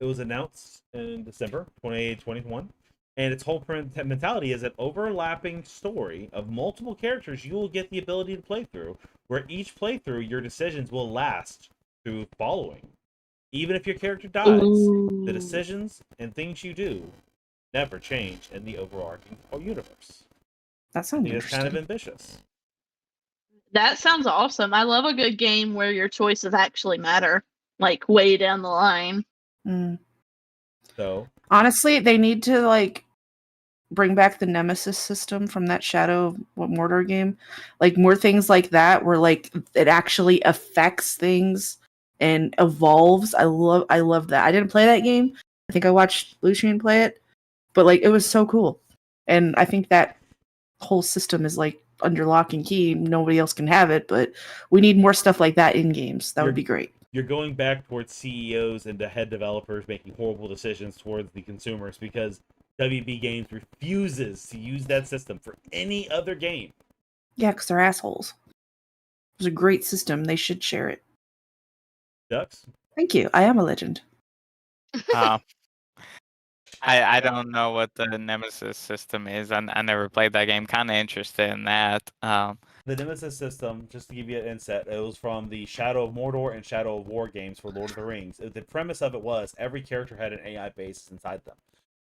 It was announced in December 2021, and its whole mentality is an overlapping story of multiple characters you will get the ability to play through, where each playthrough your decisions will last through following. Even if your character dies, the decisions and things you do never change in the overarching universe. That sounds interesting. It's kind of ambitious. That sounds awesome. I love a good game where your choices actually matter, like way down the line. So honestly, they need to bring back the Nemesis system from that Shadow of Mordor game. Like more things like that where it actually affects things and evolves. I love that. I didn't play that game. I think I watched Lucian play it, but it was so cool. And I think that whole system is under lock and key. Nobody else can have it, but we need more stuff like that in games. That would be great. You're going back towards CEOs and the head developers making horrible decisions towards the consumers because WB Games refuses to use that system for any other game. Yeah, because they're assholes. It was a great system. They should share it. Ducks? Thank you. I am a legend. I don't know what the Nemesis system is. I never played that game. Kind of interested in that. The Nemesis system, just to give you an insight, it was from the Shadow of Mordor and Shadow of War games for Lord of the Rings. The premise of it was every character had an AI base inside them.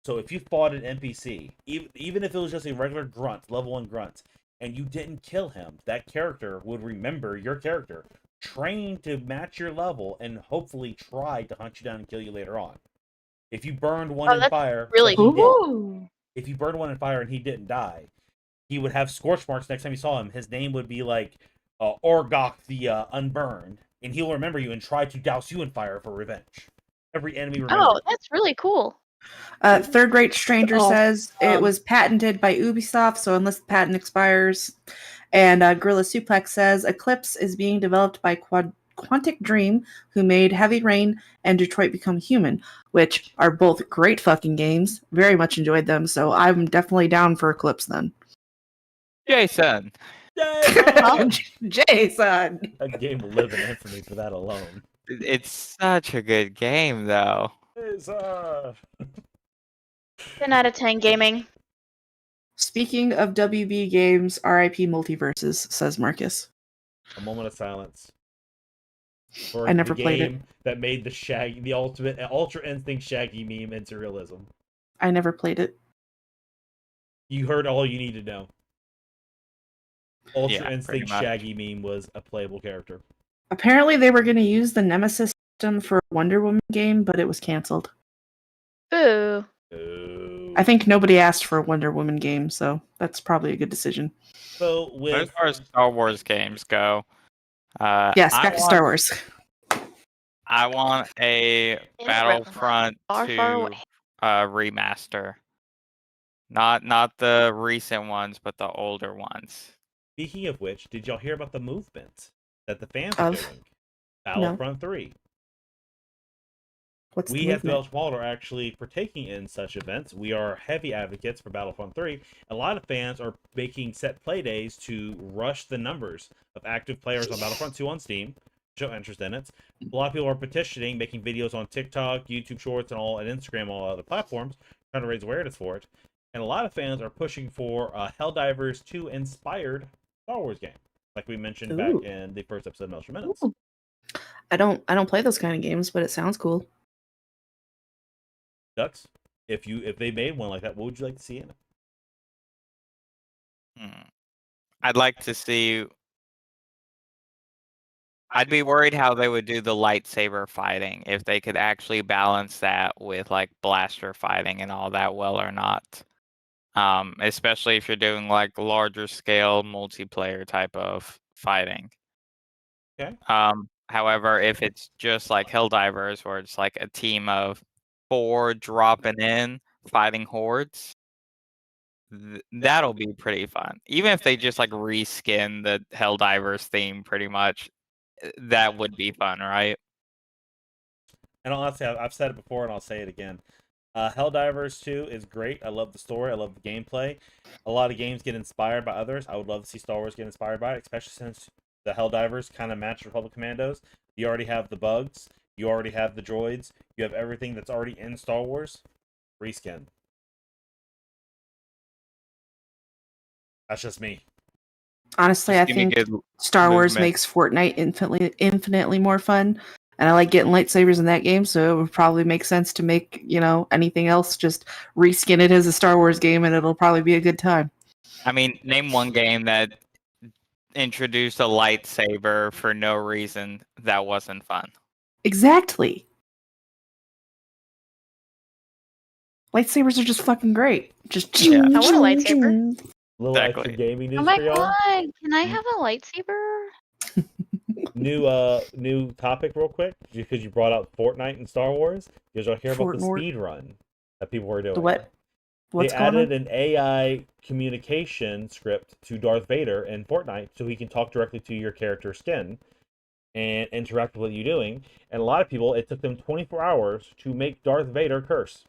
So if you fought an NPC, even if it was just a regular grunt, level 1 grunt, and you didn't kill him, that character would remember your character, train to match your level, and hopefully try to hunt you down and kill you later on. If you burned one in fire, really cool. If you burned one in fire and he didn't die, he would have scorch marks next time you saw him. His name would be Orgok the Unburned, and he'll remember you and try to douse you in fire for revenge. Every enemy remembers. Oh, that's really cool. Third Rate Stranger says it was patented by Ubisoft, so unless the patent expires. And Gorilla Suplex says Eclipse is being developed by Quantic Dream, who made Heavy Rain and Detroit Become Human, which are both great fucking games. Very much enjoyed them, so I'm definitely down for Eclipse then. Jason! Jason! A game will live in infamy for that alone. It's such a good game, though. 10 out of 10 gaming. Speaking of WB games, RIP Multiverses, says Marcus. A moment of silence. For I never the played game it. That made the ultimate Ultra Instinct Shaggy meme into realism. I never played it. You heard all you need to know. Ultra Yeah, Instinct pretty much. Shaggy meme was a playable character. Apparently they were going to use the Nemesis system for a Wonder Woman game, but it was canceled. Boo. Oh. I think nobody asked for a Wonder Woman game, so that's probably a good decision. So As far as Star Wars games go, Yes, back to Star Wars. I want a Battlefront Far, far 2 away. remaster. Not the recent ones, but the older ones. Speaking of which, did y'all hear about the movement that the fans are Of? doing? Battlefront 3. What's We the at the movement? Belch Vault are actually partaking in such events. We are heavy advocates for Battlefront 3. A lot of fans are making set play days to rush the numbers of active players on Battlefront 2 on Steam, show interest in it. A lot of people are petitioning, making videos on TikTok, YouTube Shorts, and Instagram, all other platforms, trying to raise awareness for it. And a lot of fans are pushing for a Helldivers 2 inspired Star Wars game, like we mentioned back Ooh. in the first episode of Maelstrom Minutes. Ooh. I don't play those kind of games, but it sounds cool. Ducks, if they made one like that, what would you like to see in it? I'd like to see. I'd be worried how they would do the lightsaber fighting, if they could actually balance that with like blaster fighting and all that well or not. Especially if you're doing like larger scale multiplayer type of fighting. Okay. However, if it's just like Helldivers, where it's like a team of 4 dropping in fighting hordes, that'll be pretty fun. Even if they just like reskin the Helldivers theme, pretty much, that would be fun, right? And honestly, I've said it before and I'll say it again. Helldivers 2 is great. I love the story. I love the gameplay. A lot of games get inspired by others. I would love to see Star Wars get inspired by it, especially since the Helldivers kind of match Republic Commandos. You already have the bugs. You already have the droids. You have everything that's already in Star Wars. Reskin. That's just me. Honestly, Just I give me think good Star Wars movement. makes Fortnite infinitely more fun. And I like getting lightsabers in that game, so it would probably make sense to make, anything else, just reskin it as a Star Wars game, and it'll probably be a good time. I mean, name one game that introduced a lightsaber for no reason that wasn't fun. Exactly. Lightsabers are just fucking great. Just Yeah. I want a lightsaber. Little extra Exactly. gaming news Oh my for y'all. god, can I have a lightsaber? New topic real quick, because you brought up Fortnite and Star Wars. Did y'all hear about the Fortnite. speed run that people were doing? The what? What's They going added on? an AI communication script to Darth Vader in Fortnite, so he can talk directly to your character's skin and interact with what you're doing. And a lot of people, it took them 24 hours to make Darth Vader curse.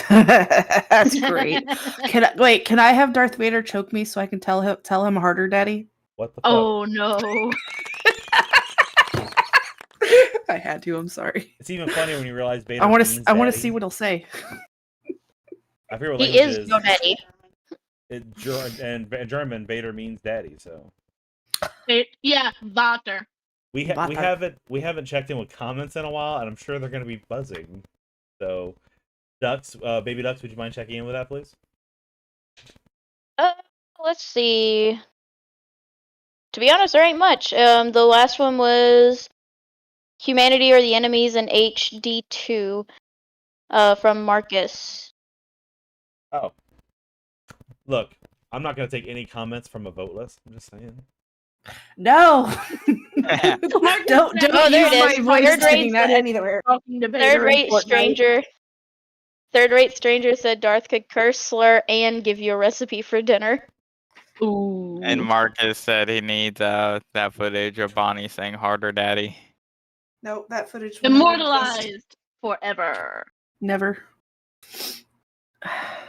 That's great. Can I have Darth Vader choke me so I can tell him harder, Daddy? What the fuck? Oh no. I had to. I'm sorry. It's even funnier when you realize Vader I want means to daddy. see what he'll say. I forget what He language is it is. your daddy. In German, Vader means daddy. So Yeah, Vater. we Vater. haven't checked in with comments in a while, and I'm sure they're going to be buzzing. So, Ducks, baby Ducks, would you mind checking in with that, please? Let's see. To be honest, there ain't much. The last one was Humanity or the Enemies in HD2 from Marcus. Oh. Look, I'm not going to take any comments from a vote list. I'm just saying. No. don't Oh, there use it is. my voice Third saying rate that anywhere. Talking to Vader in Third-rate Fortnite. stranger. Third-rate stranger said Darth could curse, slur, and give you a recipe for dinner. Ooh. And Marcus said he needs that footage of Bonnie saying harder, daddy. No, that footage will never exist. Immortalized forever. Never.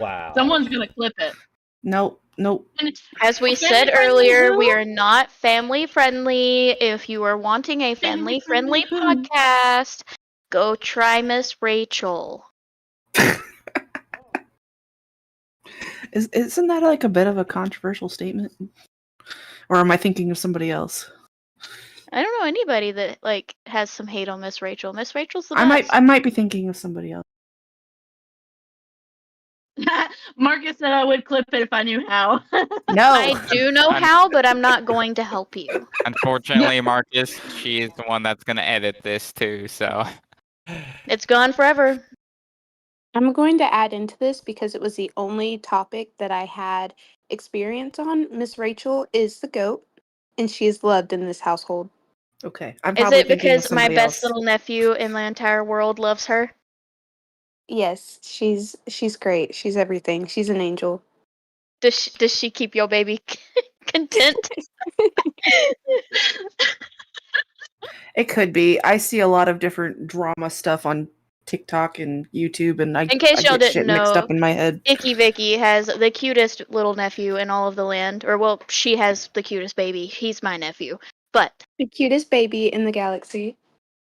Wow. Someone's gonna clip it. Nope. As we said earlier, we are not family-friendly. If you are wanting a family-friendly podcast, go try Miss Rachel. Isn't that like a bit of a controversial statement? Or am I thinking of somebody else? I don't know anybody that has some hate on Miss Rachel. Miss Rachel's the best. I might be thinking of somebody else. Marcus said I would clip it if I knew how. No. I do know how, but I'm not going to help you. Unfortunately, Marcus, she is the one that's going to edit this too, so. It's gone forever. I'm going to add into this because it was the only topic that I had experience on. Miss Rachel is the GOAT, and she is loved in this household. Okay, I'm Is probably it thinking of because my somebody best else. little nephew in the entire world loves her? Yes, she's great. She's everything. She's an angel. Does she keep your baby content? It could be. I see a lot of different drama stuff on TikTok and YouTube, and I In case y'all get didn't shit mixed know, up in my head. Icky Vicky has the cutest little nephew in all of the land. Or, well, she has the cutest baby. He's my nephew. But, The cutest baby in the galaxy.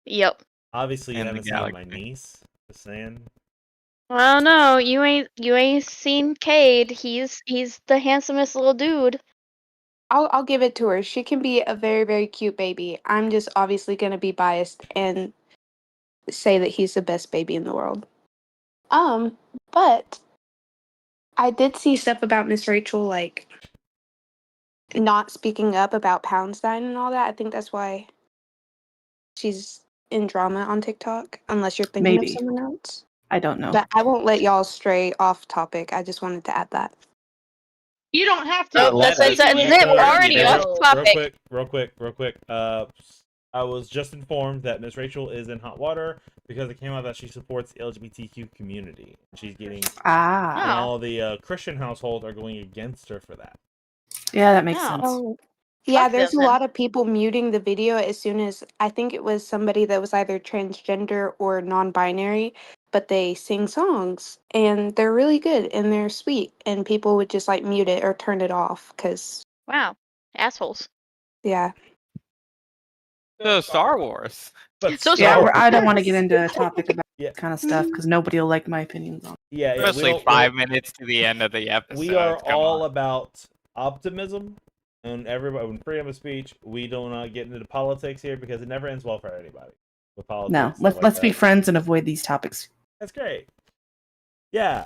yep. Obviously, you And the haven't seen my galaxy. niece. Just saying. Well, no, you ain't seen Cade. He's the handsomest little dude. I'll give it to her. She can be a very, very cute baby. I'm just obviously gonna be biased and say that he's the best baby in the world. But I did see stuff about Miss Rachel like not speaking up about Poundstein and all that. I think that's why she's in drama on TikTok, unless you're thinking of Maybe. someone else. I don't know. But I won't let y'all stray off topic. I just wanted to add that. You don't have to. Oh, let that's us it. be We're sure already you off do. topic. Real quick. I was just informed that Miss Rachel is in hot water because it came out that she supports the LGBTQ community. She's getting, and Ah, all the Christian households are going against her for that. yeah, that makes Oh. sense. Oh, yeah, Fuck there's them a then. lot of people muting the video as soon as I think it was somebody that was either transgender or non-binary, but they sing songs and they're really good and they're sweet, and people would just like mute it or turn it off because Wow. Assholes. yeah. So Star Wars. But So Yeah, Star I don't want to Wars- get into a topic about Yeah. that kind of stuff because nobody will like my opinions on it. Yeah, we Especially don't- 5 minutes to the end of the episode. We are Come all on. about optimism and everybody when freedom of speech. We do not get into politics here because it never ends well for anybody with politics. No, stuff like let's be that. friends and avoid these topics. That's great. Yeah.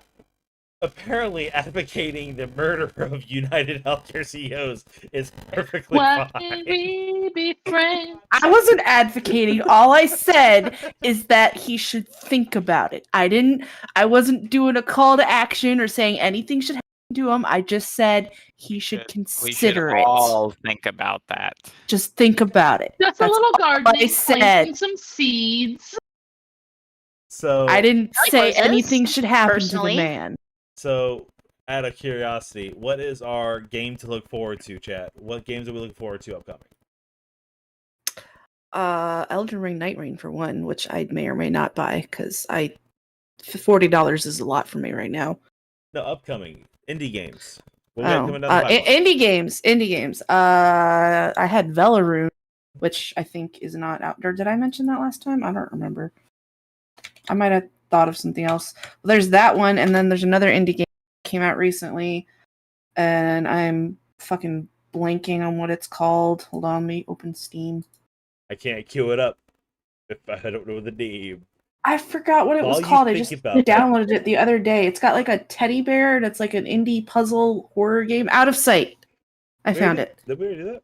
Apparently, advocating the murder of United Healthcare CEOs is perfectly Why fine. we be friends? I wasn't advocating. All I said is that he should think about it. I wasn't doing a call to action or saying anything should happen to him. I just said he should We should consider it. all think about that. Just think about it. Just a That's little all gardening, I said. planting some seeds. So I didn't I like say roses, anything should happen personally. to the man. So, out of curiosity, what is our game to look forward to, chat? What games are we looking forward to upcoming? Elden Ring Night Rain for one, which I may or may not buy because $40 is a lot for me right now. No, upcoming indie games. What we got coming down the pipeline? Indie games. I had Velarune, which I think is not out there. Did I mention that last time? I don't remember. I might have thought of something else. Well, there's that one, and then there's another indie game that came out recently, and I'm fucking blanking on what it's called. Hold on, let me open Steam. I can't queue it up if I don't know the name. I forgot what it was While you called. I think just about that. downloaded it the other day. It's got like a teddy bear, and it's like an indie puzzle horror game. Out of Sight. I found it. Did we already do that?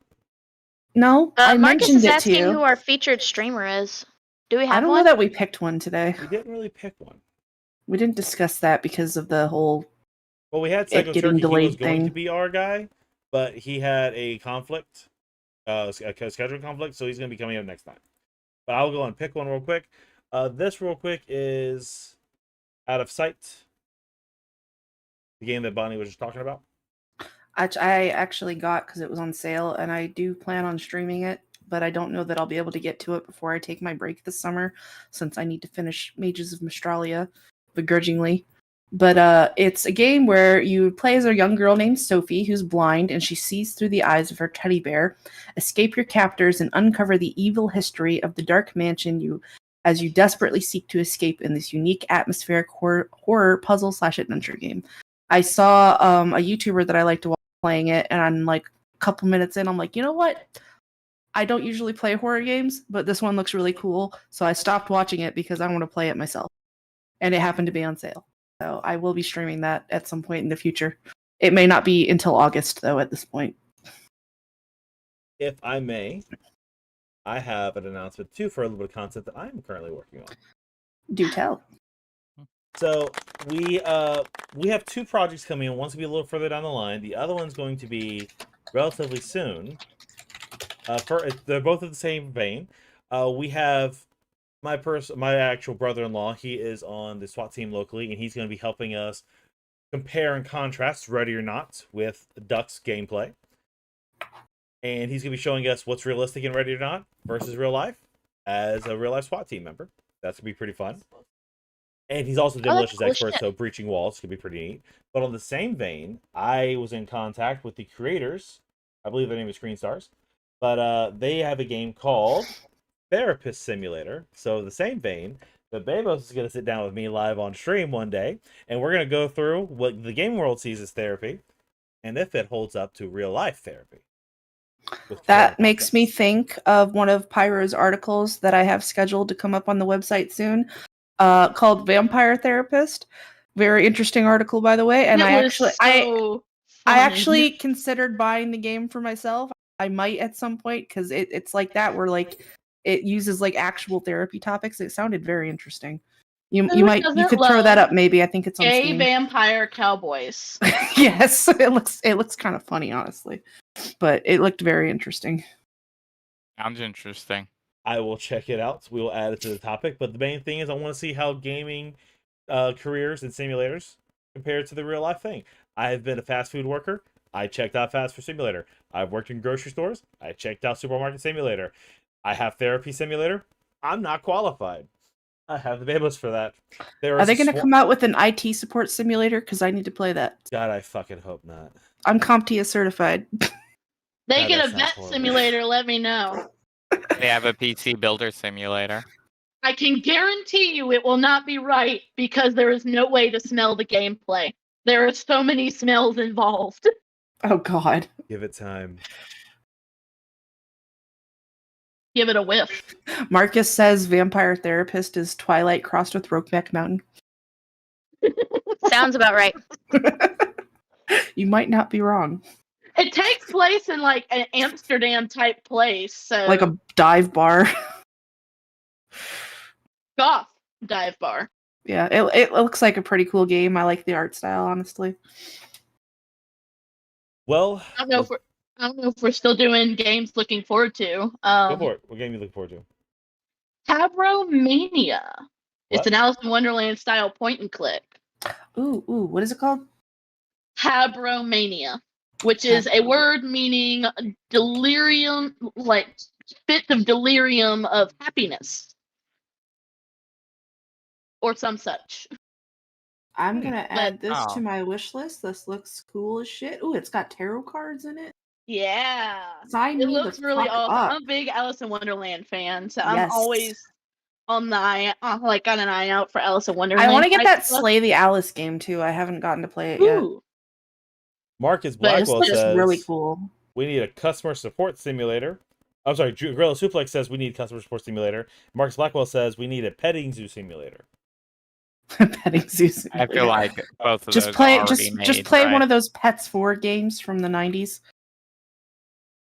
No, I Marcus mentioned is it to asking you. who our featured streamer is. Do we I have don't one? know that we picked one today. We didn't really pick one. We didn't discuss that because of the whole. Well, we had It Psycho getting Turkey. He was delayed going to thing. be our guy, but he had a conflict, a schedule conflict, so he's going to be coming up next time. But I'll go and pick one real quick. This real quick is Out of Sight, the game that Bonnie was just talking about. I actually got because it was on sale, and I do plan on streaming it, but I don't know that I'll be able to get to it before I take my break this summer, since I need to finish Mages of Mistralia begrudgingly. But it's a game where you play as a young girl named Sophie, who's blind, and she sees through the eyes of her teddy bear. Escape your captors and uncover the evil history of the Dark Mansion as you desperately seek to escape in this unique atmospheric horror puzzle/adventure game. I saw a YouTuber that I like to watch playing it, and I'm like a couple minutes in, I'm like, you know what? I don't usually play horror games, but this one looks really cool, so I stopped watching it because I want to play it myself. And it happened to be on sale. So I will be streaming that at some point in the future. It may not be until August, though, at this point. If I may, I have an announcement too for a little bit of content that I'm currently working on. Do tell. So we have two projects coming in. One's gonna be a little further down the line. The other one's going to be relatively soon. They're both in the same vein. We have my actual brother-in-law. He is on the SWAT team locally, and he's going to be helping us compare and contrast Ready or Not with Duck's gameplay. And he's going to be showing us what's realistic in Ready or Not versus real life as a real life SWAT team member. That's going to be pretty fun. And he's also a demolitions expert, so breaching walls could be pretty neat. But on the same vein, I was in contact with the creators. I believe their name is Screen Stars. But they have a game called Therapist Simulator. So the same vein, the Babos is going to sit down with me live on stream one day, and we're going to go through what the game world sees as therapy, and if it holds up to real life therapy. That makes me think of one of Pyro's articles that I have scheduled to come up on the website soon, called Vampire Therapist. Very interesting article, by the way. And I actually considered buying the game for myself. I might at some point, because it's like that, where like it uses like actual therapy topics. It sounded very interesting. You could throw that up maybe. I think it's on Steam. Vampire cowboys. Yes, it looks kind of funny, honestly, but it looked very interesting. Sounds interesting. I will check it out. We will add it to the topic. But the main thing is I want to see how gaming careers and simulators compare to the real life thing. I have been a fast food worker. I checked out Fast Food Simulator. I've worked in grocery stores. I checked out Supermarket Simulator. I have Therapy Simulator. I'm not qualified. I have the Babos for that. Are they going to come out with an IT support simulator? Because I need to play that. God, I fucking hope not. I'm CompTIA certified. They get a vet simulator, let me know. They have a PC builder simulator. I can guarantee you it will not be right, because there is no way to smell the gameplay. There are so many smells involved. Oh, God. Give it time. Give it a whiff. Marcus says Vampire Therapist is Twilight crossed with Brokeback Mountain. Sounds about right. You might not be wrong. It takes place in like an Amsterdam type place, so like a dive bar. Goth dive bar. Yeah, it looks like a pretty cool game. I like the art style, honestly. Well, I don't know if we're still doing games looking forward to. Go for it. What game are you looking forward to? Tabromania. It's an Alice in Wonderland style point and click. Ooh, what is it called? Tabromania, which is a word meaning delirium, like fit of delirium of happiness. Or some such. I'm going to add this to my wish list. This looks cool as shit. Ooh, it's got tarot cards in it. Yeah. Sign it me looks the really fuck awesome. up. I'm a big Alice in Wonderland fan, so Yes. I'm always on the eye, got an eye out for Alice in Wonderland. I want to get that Slay the Alice game too. I haven't gotten to play it yet. Marcus Blackwell says really cool. We need a customer support simulator. I'm sorry, Gorilla Suplex says we need customer support simulator. Marcus Blackwell says we need a petting zoo simulator. Petting zoo simulator. I feel like both of just those play are just made, just play right? one of those Pets 4 games from the 90s.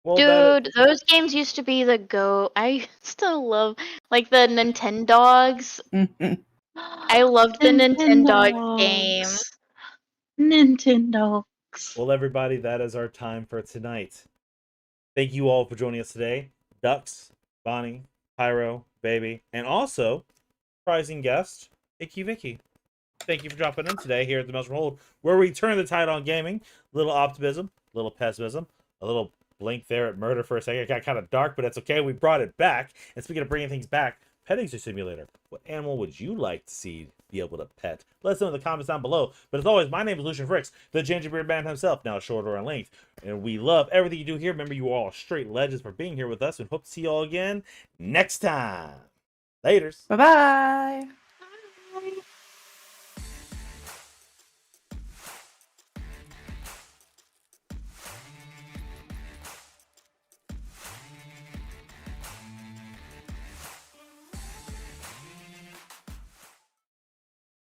Well, dude, those games used to be the go. I still love like the Nintendogs. I loved the Nintendo game. Nintendo. Well, everybody, that is our time for tonight. Thank you all for joining us today. Ducks, Bonnie, Pyro, Baby, and also surprising guest, Icky Vicky. Thank you for dropping in today here at the Maelstrom Hold, where we turn the tide on gaming. A little optimism, a little pessimism, a little blink there at murder for a second. It got kind of dark, but that's okay. We brought it back. And speaking of bringing things back, petting zoo simulator. What animal would you like to see be able to pet? Let us know in the comments down below. But as always, my name is Lucian Fricks, the Gingerbeard Man himself, now shorter in length. And we love everything you do here. Remember, you are all straight legends for being here with us, and hope to see you all again next time. Laters. Bye-bye.